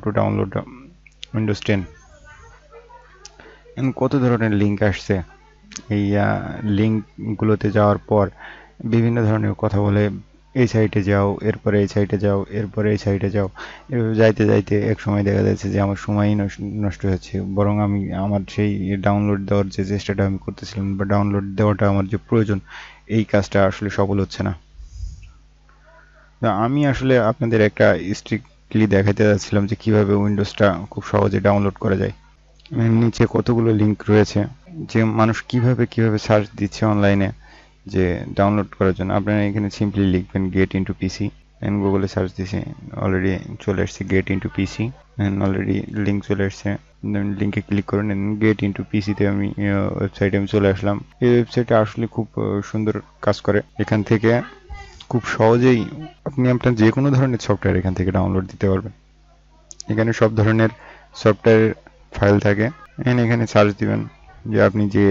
To download Windows 10। কত ধরনের link আসছে, এই লিঙ্কগুলোতে যাওয়ার পর বিভিন্ন ধরনের কথা বলে, এই সাইটে যাও, এরপরে এই সাইটে যাও, এরপরে এই সাইটে যাও। এভাবে যাইতে যাইতে এক সময় দেখা যাচ্ছে যে আমার সময়ই নষ্ট হচ্ছে, বরং আমি আমার সেই ডাউনলোড দেওয়ার যে চেষ্টাটা আমি করতেছিলাম বা ডাউনলোড দেওয়াটা আমার যে প্রয়োজন, এই কাজটা আসলে সফল হচ্ছে না। আমি আসলে আপনাদের একটা স্ট্রিক্টলি দেখাতে যাচ্ছিলাম যে কিভাবে উইন্ডোজটা খুব সহজে ডাউনলোড করা যায়। নিচে কতগুলো লিঙ্ক রয়েছে, যে মানুষ কিভাবে সার্চ দিচ্ছে অনলাইনে যে ডাউনলোড করার জন্য। আপনারা এখানে সিম্পলি লিখবেন গেট ইনটু পিসি, এন্ড গুগলে সার্চ দিছে, অলরেডি চলে আসছে get into PC, and already link চলে আসছে। লিঙ্কে ক্লিক করুন, গেট ইনটু পিসিতে আমি ওয়েবসাইটে আমি চলে আসলাম। এই ওয়েবসাইটে আসলে খুব সুন্দর কাজ করে। এখান থেকে খুব সহজেই আপনি আপনার যে কোনো ধরনের সফটওয়্যার এখান থেকে ডাউনলোড দিতে পারবেন। এখানে সব ধরনের সফটওয়্যার ফাইল থাকে। এখানে সার্চ দিবেন যে আপনি যে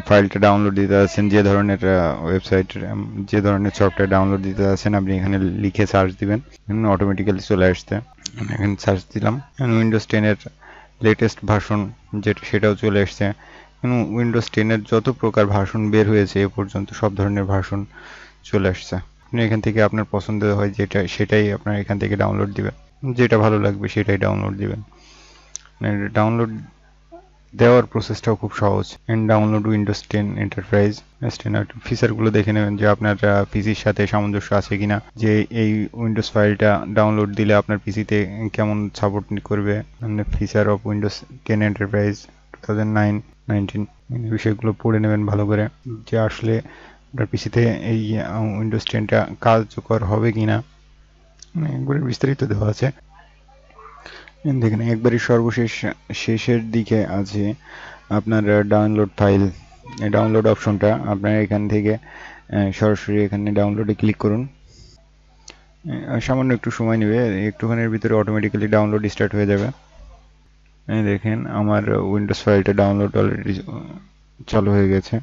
ফাইলটা ডাউনলোড দিতে যাচ্ছেন, যে ধরনের ওয়েবসাইট, যে ধরনের সফটওয়্যার ডাউনলোড দিতে যাচ্ছেন, আপনি এখানে লিখে সার্চ দিবেন, অটোমেটিক্যালি চলে আসছে। এখানে সার্চ দিলাম, উইন্ডোজ 10 এর লেটেস্ট ভার্সন যেটা, সেটাও চলে আসছে। উইন্ডোজ 10 এর যত প্রকার ভার্সন বের হয়েছে এ পর্যন্ত সব ধরনের ভার্সন চলে আসছে। আপনি এখান থেকে আপনার পছন্দ হয় যেটা, সেটাই আপনার এখান থেকে ডাউনলোড দিবেন, যেটা ভালো লাগবে সেটাই ডাউনলোড দিবেন। ডাউনলোড দেওয়ার প্রসেসটাও খুব সহজ। ডাউনলোড উইন্ডোজ 10 এন্টারপ্রাইজ ফিচারগুলো দেখে নেবেন যে আপনার পিসির সাথে সামঞ্জস্য আছে কিনা, যে এই উইন্ডোজ ফাইলটা ডাউনলোড দিলে আপনার পিসিতে কেমন সাপোর্ট করবে। ফিচার অফ উইন্ডোজ 10 এন্টারপ্রাইজ 2019 বিষয়গুলো পড়ে নেবেন ভালো করে, যে আসলে আপনার পিসিতে এই উইন্ডোজ 10টা কার্যকর হবে কিনা, এগুলোর বিস্তারিত দেওয়া আছে। দেখেন একবারই সর্বশেষ শেষের দিকে আছে আপনার ডাউনলোড ফাইল। এই ডাউনলোড অপশনটা আপনার এখান থেকে সরাসরি এখানে ডাউনলোডে ক্লিক করুন। সামান্য একটু সময় নেবে, একটুখানির ভিতরে অটোমেটিক্যালি ডাউনলোড স্টার্ট হয়ে যাবে। দেখেন আমার উইন্ডোজ ফাইলটা ডাউনলোড অলরেডি চালু হয়ে গেছে।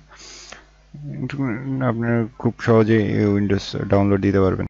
আপনারা খুব সহজে উইন্ডোজ ডাউনলোড দিতে পারবেন।